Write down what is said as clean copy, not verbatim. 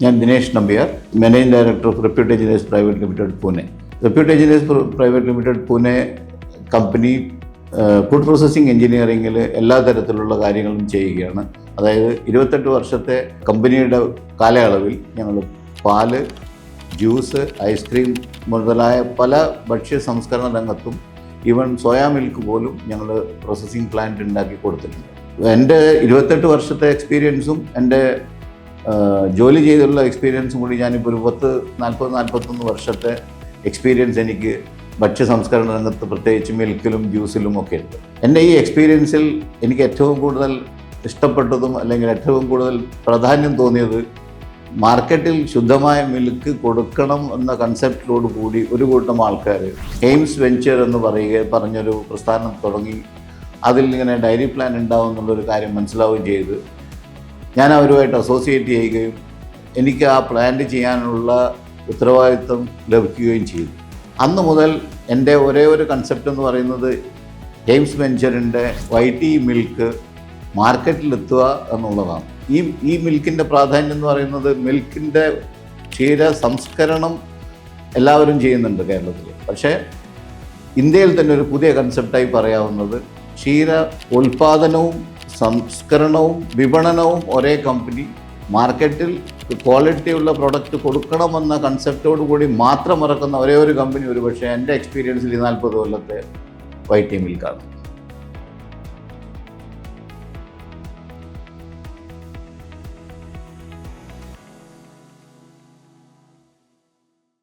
ഞാൻ Dinesh Nambiar, managing director of repute engineers private limited Pune. Repute engineers private limited Pune company food processing എഞ്ചിനീയറിംഗിൽ എല്ലാ തരത്തിലുള്ള കാര്യങ്ങളും ചെയ്യുകയാണ്. അതായത് 28 വർഷത്തെ കമ്പനിയുടെ കാലയളവിൽ ഞങ്ങൾ പാല്, ജ്യൂസ്, ഐസ്ക്രീം മുതലായ പല ഭക്ഷ്യ സംസ്കരണ രംഗത്തും ഈവൻ സോയാ മിൽക്ക് പോലും ഞങ്ങൾ പ്രോസസ്സിംഗ് പ്ലാന്റ് ഉണ്ടാക്കി കൊടുത്തിട്ടുണ്ട്. എൻ്റെ 28 വർഷത്തെ എക്സ്പീരിയൻസും എൻ്റെ ജോലി ചെയ്തുള്ള എക്സ്പീരിയൻസും കൂടി ഞാനിപ്പോൾ ഒരു 40-41 വർഷത്തെ എക്സ്പീരിയൻസ് എനിക്ക് ഭക്ഷ്യ സംസ്കരണ രംഗത്ത് പ്രത്യേകിച്ച് മിൽക്കിലും ജ്യൂസിലും ഒക്കെ ഉണ്ട്. എൻ്റെ ഈ എക്സ്പീരിയൻസിൽ എനിക്ക് ഏറ്റവും കൂടുതൽ ഇഷ്ടപ്പെട്ടതും അല്ലെങ്കിൽ ഏറ്റവും കൂടുതൽ പ്രാധാന്യം തോന്നിയത് മാർക്കറ്റിൽ ശുദ്ധമായ മിൽക്ക് കൊടുക്കണം എന്ന കൺസെപ്റ്റിലോട് കൂടി ഒരു കൂട്ടം ആൾക്കാർ എയിംസ് വെഞ്ചർ എന്ന് പറഞ്ഞൊരു പ്രസ്ഥാനം തുടങ്ങി അതിൽ ഇങ്ങനെ ഡയറി പ്ലാൻ ഉണ്ടാവും എന്നുള്ളൊരു കാര്യം മനസ്സിലാവുകയും ചെയ്ത് ഞാൻ അവരുമായിട്ട് അസോസിയേറ്റ് ചെയ്യുകയും എനിക്ക് ആ പ്ലാന്റ് ചെയ്യാനുള്ള ഉത്തരവാദിത്വം ലഭിക്കുകയും ചെയ്തു. അന്ന് മുതൽ എൻ്റെ ഒരേ ഒരു കൺസെപ്റ്റ് എന്ന് പറയുന്നത് എയിംസ് വെഞ്ചറിൻ്റെ വൈറ്റ് മിൽക്ക് മാർക്കറ്റിലെത്തുക എന്നുള്ളതാണ്. ഈ മിൽക്കിൻ്റെ പ്രാധാന്യം എന്ന് പറയുന്നത് മിൽക്കിൻ്റെ ക്ഷീര സംസ്കരണം എല്ലാവരും ചെയ്യുന്നുണ്ട് കേരളത്തിൽ. പക്ഷേ ഇന്ത്യയിൽ തന്നെ ഒരു പുതിയ കൺസെപ്റ്റായി പറയാവുന്നത് ക്ഷീര ഉൽപാദനവും സംസ്കരണവും വിപണനവും ഒരേ കമ്പനി മാർക്കറ്റിൽ ക്വാളിറ്റിയുള്ള പ്രൊഡക്റ്റ് കൊടുക്കണമെന്ന കൺസെപ്റ്റോട് കൂടി മാത്രം ഇറക്കുന്ന ഒരേ ഒരു കമ്പനി ഒരുപക്ഷെ എൻ്റെ എക്സ്പീരിയൻസിൽ 40 കൊല്ലത്തെ വൈറ്റ് മിൽക്കാണ്.